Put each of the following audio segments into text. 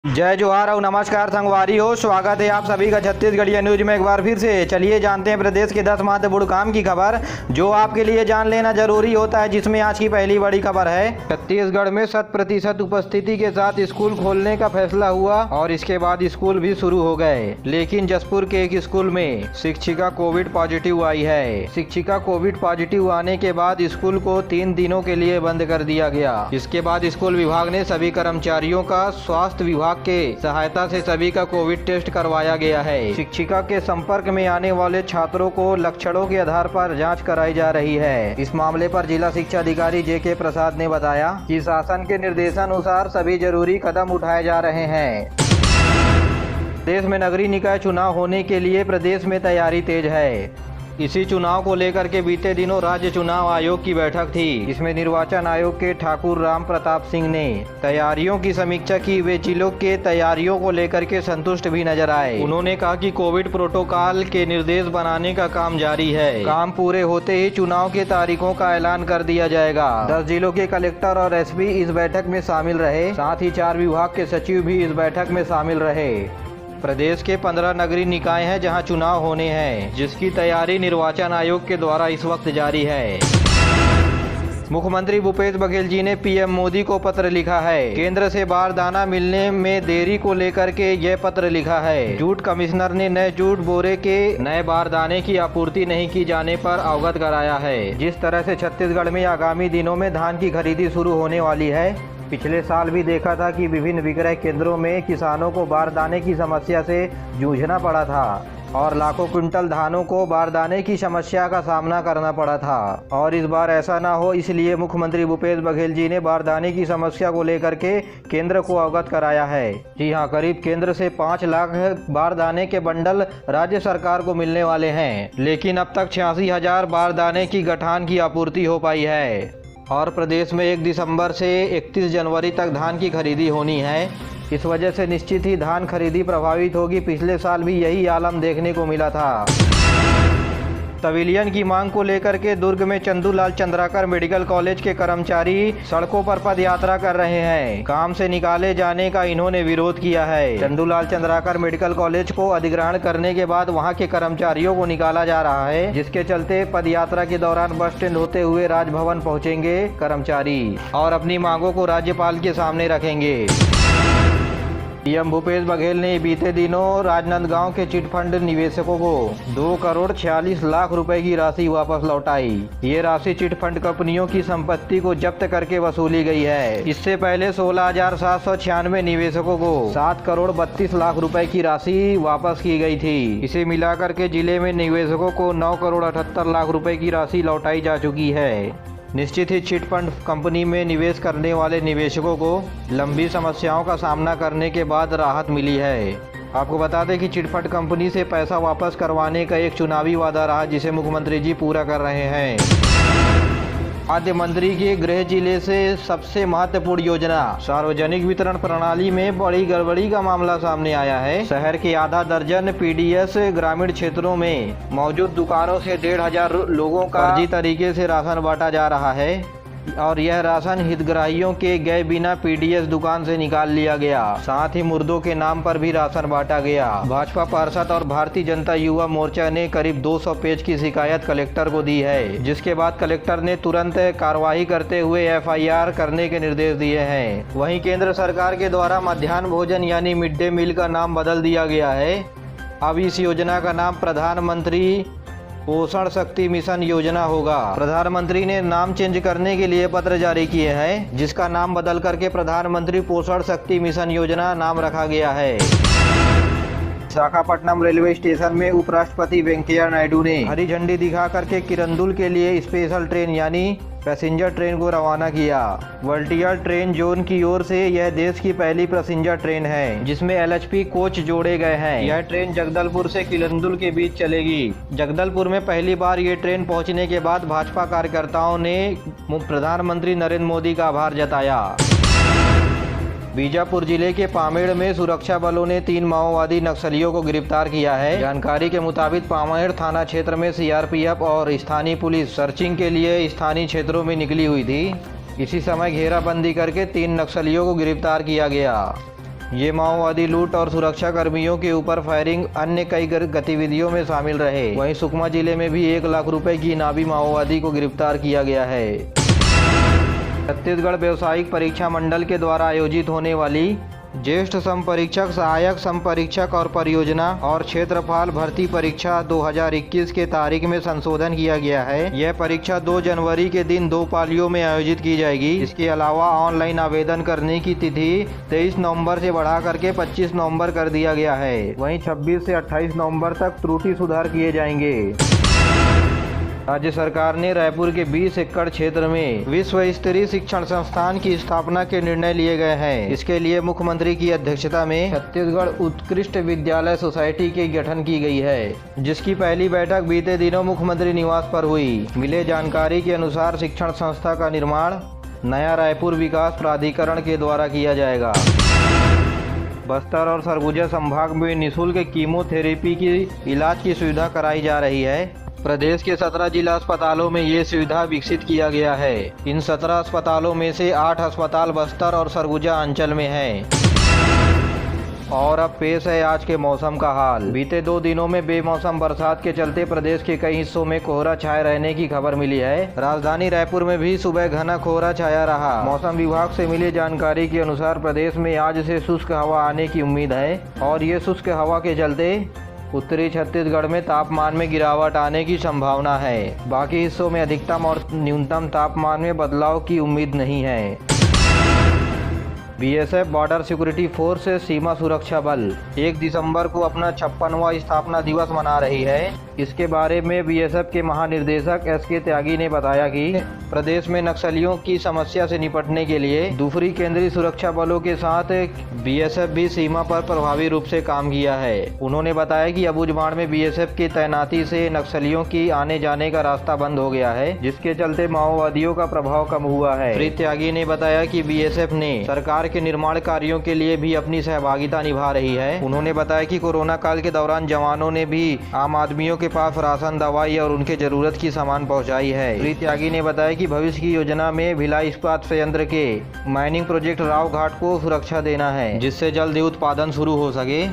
जय जोहार और नमस्कार संगवारी हो। स्वागत है आप सभी का छत्तीसगढ़िया न्यूज में एक बार फिर से। चलिए जानते हैं प्रदेश के 10 महत्वपूर्ण काम की खबर जो आपके लिए जान लेना जरूरी होता है, जिसमें आज की पहली बड़ी खबर है। छत्तीसगढ़ में 100% उपस्थिति के साथ स्कूल खोलने का फैसला हुआ और इसके बाद स्कूल भी शुरू हो गए। लेकिन जसपुर के एक स्कूल में शिक्षिका कोविड पॉजिटिव आई है। शिक्षिका कोविड पॉजिटिव आने के बाद स्कूल को 3 दिनों के लिए बंद कर दिया गया। इसके बाद स्कूल विभाग ने सभी कर्मचारियों का स्वास्थ्य विभाग के सहायता से सभी का कोविड टेस्ट करवाया गया है। शिक्षिका के संपर्क में आने वाले छात्रों को लक्षणों के आधार पर जांच कराई जा रही है। इस मामले पर जिला शिक्षा अधिकारी JK प्रसाद ने बताया कि शासन के निर्देशानुसार सभी जरूरी कदम उठाए जा रहे हैं। देश में नगरीय निकाय चुनाव होने के लिए प्रदेश में तैयारी तेज है। इसी चुनाव को लेकर के बीते दिनों राज्य चुनाव आयोग की बैठक थी। इसमें निर्वाचन आयोग के ठाकुर राम प्रताप सिंह ने तैयारियों की समीक्षा की। वे जिलों के तैयारियों को लेकर के संतुष्ट भी नजर आए। उन्होंने कहा कि कोविड प्रोटोकॉल के निर्देश बनाने का काम जारी है। काम पूरे होते ही चुनाव के तारीखों का ऐलान कर दिया जाएगा। 10 जिलों के कलेक्टर और SP इस बैठक में शामिल रहे। साथ ही 4 विभाग के सचिव भी इस बैठक में शामिल रहे। प्रदेश के 15 नगरीय निकाय हैं जहां चुनाव होने हैं, जिसकी तैयारी निर्वाचन आयोग के द्वारा इस वक्त जारी है। मुख्यमंत्री भूपेश बघेल जी ने PM मोदी को पत्र लिखा है। केंद्र से बारदाना मिलने में देरी को लेकर के यह पत्र लिखा है। जूट कमिश्नर ने नए जूट बोरे के नए बारदाने की आपूर्ति नहीं की जाने पर अवगत कराया है। जिस तरह से छत्तीसगढ़ में आगामी दिनों में धान की खरीदी शुरू होने वाली है, पिछले साल भी देखा था कि विभिन्न विक्रय केंद्रों में किसानों को बारदाने की समस्या से जूझना पड़ा था और लाखों क्विंटल धानों को बारदाने की समस्या का सामना करना पड़ा था। और इस बार ऐसा ना हो, इसलिए मुख्यमंत्री भूपेश बघेल जी ने बारदाने की समस्या को लेकर के केंद्र को अवगत कराया है। जी हाँ, करीब केंद्र से 5 लाख बारदाने के बंडल राज्य सरकार को मिलने वाले हैं, लेकिन अब तक 86,000 बारदाने की गठान की आपूर्ति हो पाई है। और प्रदेश में 1 दिसंबर से 31 जनवरी तक धान की खरीदी होनी है। इस वजह से निश्चित ही धान खरीदी प्रभावित होगी। पिछले साल भी यही आलम देखने को मिला था। पवेलियन की मांग को लेकर के दुर्ग में चंदूलाल चंद्राकर मेडिकल कॉलेज के कर्मचारी सड़कों पर पद यात्रा कर रहे हैं। काम से निकाले जाने का इन्होंने विरोध किया है। चंदूलाल चंद्राकर मेडिकल कॉलेज को अधिग्रहण करने के बाद वहां के कर्मचारियों को निकाला जा रहा है, जिसके चलते पद यात्रा के दौरान बस स्टैंड होते हुए राजभवन पहुँचेंगे कर्मचारी और अपनी मांगों को राज्यपाल के सामने रखेंगे। PM भूपेश बघेल ने बीते दिनों राजनांदगांव के चिटफंड निवेशकों को 2,46 करोड़ रुपए की राशि वापस लौटाई। ये राशि चिटफंड कंपनियों की संपत्ति को जब्त करके वसूली गई है। इससे पहले 16,796 निवेशकों को 7,32 करोड़ रुपए की राशि वापस की गई थी। इसे मिलाकर के जिले में निवेशकों को 9,78 करोड़ रुपए की राशि लौटाई जा चुकी है। निश्चित ही चिटफंड कंपनी में निवेश करने वाले निवेशकों को लंबी समस्याओं का सामना करने के बाद राहत मिली है। आपको बता दें कि चिटफंड कंपनी से पैसा वापस करवाने का एक चुनावी वादा रहा, जिसे मुख्यमंत्री जी पूरा कर रहे हैं। खाद्य मंत्री के गृह जिले से सबसे महत्वपूर्ण योजना सार्वजनिक वितरण प्रणाली में बड़ी गड़बड़ी का मामला सामने आया है। शहर के आधा दर्जन PDS ग्रामीण क्षेत्रों में मौजूद दुकानों से 1,500 लोगों का फर्जी तरीके से राशन बांटा जा रहा है और यह राशन हितग्राहियों के गए बिना PDS दुकान से निकाल लिया गया। साथ ही मुर्दों के नाम पर भी राशन बांटा गया। भाजपा पार्षद और भारतीय जनता युवा मोर्चा ने करीब 200 पेज की शिकायत कलेक्टर को दी है, जिसके बाद कलेक्टर ने तुरंत कार्रवाई करते हुए FIR करने के निर्देश दिए हैं। वहीं केंद्र सरकार के द्वारा मध्याह्न भोजन यानी मिड डे मील का नाम बदल दिया गया है। अब इस योजना का नाम प्रधानमंत्री पोषण शक्ति मिशन योजना होगा। प्रधानमंत्री ने नाम चेंज करने के लिए पत्र जारी किए हैं, जिसका नाम बदल करके प्रधानमंत्री पोषण शक्ति मिशन योजना नाम रखा गया है। विशाखापट्टनम रेलवे स्टेशन में उपराष्ट्रपति वेंकैया नायडू ने हरी झंडी दिखा करके किरंदुल के लिए स्पेशल ट्रेन यानी पैसेंजर ट्रेन को रवाना किया। वर्टिकल ट्रेन जोन की ओर से यह देश की पहली पैसेंजर ट्रेन है, जिसमें LHP कोच जोड़े गए हैं। यह ट्रेन जगदलपुर से किरंदुल के बीच चलेगी। जगदलपुर में पहली बार ये ट्रेन पहुंचने के बाद भाजपा कार्यकर्ताओं ने प्रधानमंत्री नरेंद्र मोदी का आभार जताया। बीजापुर जिले के पामेड़ में सुरक्षा बलों ने 3 माओवादी नक्सलियों को गिरफ्तार किया है। जानकारी के मुताबिक पामेड़ थाना क्षेत्र में CRPF और स्थानीय पुलिस सर्चिंग के लिए स्थानीय क्षेत्रों में निकली हुई थी। इसी समय घेराबंदी करके 3 नक्सलियों को गिरफ्तार किया गया। ये माओवादी लूट और सुरक्षा कर्मियों के ऊपर फायरिंग अन्य कई गतिविधियों में शामिल रहे। वहीं सुकमा जिले में भी 1 लाख रुपए की इनामी माओवादी को गिरफ्तार किया गया है। छत्तीसगढ़ व्यावसायिक परीक्षा मंडल के द्वारा आयोजित होने वाली ज्येष्ठ समपरीक्षक, सहायक समपरीक्षक और परियोजना और क्षेत्रफल भर्ती परीक्षा 2021 के तारीख में संशोधन किया गया है। यह परीक्षा 2 जनवरी के दिन 2 पालियों में आयोजित की जाएगी। इसके अलावा ऑनलाइन आवेदन करने की तिथि 23 नवंबर से बढ़ा करके 25 नवंबर कर दिया गया है। वहीं 26 से 28 नवंबर तक त्रुटि सुधार किए जाएंगे। राज्य सरकार ने रायपुर के 20 एकड़ क्षेत्र में विश्व स्तरीय शिक्षण संस्थान की स्थापना के निर्णय लिए गए हैं। इसके लिए मुख्यमंत्री की अध्यक्षता में छत्तीसगढ़ उत्कृष्ट विद्यालय सोसाइटी के गठन की गई है, जिसकी पहली बैठक बीते दिनों मुख्यमंत्री निवास पर हुई। मिले जानकारी के अनुसार शिक्षण संस्था का निर्माण नया रायपुर विकास प्राधिकरण के द्वारा किया जाएगा। बस्तर और सरगुजा संभाग में निःशुल्क कीमोथेरेपी की इलाज की सुविधा कराई जा रही है। प्रदेश के 17 जिला अस्पतालों में ये सुविधा विकसित किया गया है। इन 17 अस्पतालों में से 8 अस्पताल बस्तर और सरगुजा अंचल में हैं। और अब पेश है आज के मौसम का हाल। बीते 2 दिनों में बेमौसम बरसात के चलते प्रदेश के कई हिस्सों में कोहरा छाए रहने की खबर मिली है। राजधानी रायपुर में भी सुबह घना कोहरा छाया रहा। मौसम विभाग से मिली जानकारी के अनुसार प्रदेश में आज से शुष्क हवा आने की उम्मीद है और ये शुष्क हवा के चलते उत्तरी छत्तीसगढ़ में तापमान में गिरावट आने की संभावना है। बाकी हिस्सों में अधिकतम और न्यूनतम तापमान में बदलाव की उम्मीद नहीं है। बीएसएफ बॉर्डर सिक्योरिटी फोर्स सीमा सुरक्षा बल 1 दिसंबर को अपना 56वां स्थापना दिवस मना रही है। इसके बारे में बीएसएफ के महानिर्देशक एसके त्यागी ने बताया कि प्रदेश में नक्सलियों की समस्या से निपटने के लिए दूसरी केंद्रीय सुरक्षा बलों के साथ बीएसएफ भी सीमा पर प्रभावी रूप से काम किया है। उन्होंने बताया कि अबूझमाड़ में बीएसएफ की तैनाती से नक्सलियों की आने जाने का रास्ता बंद हो गया है, जिसके चलते माओवादियों का प्रभाव कम हुआ है। श्री त्यागी ने बताया कि बीएसएफ ने सरकार के निर्माण कार्यों के लिए भी अपनी सहभागिता निभा रही है। उन्होंने बताया कि कोरोना काल के दौरान जवानों ने भी आम आदमियों के पास राशन, दवाई और उनके जरूरत की सामान पहुंचाई है। श्री त्यागी ने बताया कि भविष्य की योजना में भिलाई इस्पात संयंत्र के माइनिंग प्रोजेक्ट राव घाट को सुरक्षा देना है, जिससे जल्द ही उत्पादन शुरू हो सके।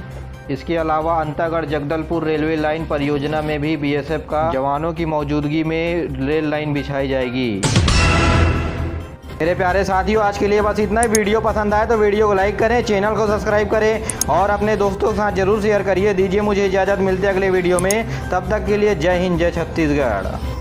इसके अलावा अंतागढ़ जगदलपुर रेलवे लाइन परियोजना में भी बीएसएफ का जवानों की मौजूदगी में रेल लाइन बिछाई जाएगी। मेरे प्यारे साथियों, आज के लिए बस इतना ही। वीडियो पसंद आए तो वीडियो को लाइक करें, चैनल को सब्सक्राइब करें और अपने दोस्तों के साथ जरूर शेयर करिए। दीजिए मुझे इजाज़त, मिलते अगले वीडियो में। तब तक के लिए जय हिंद, जय छत्तीसगढ़।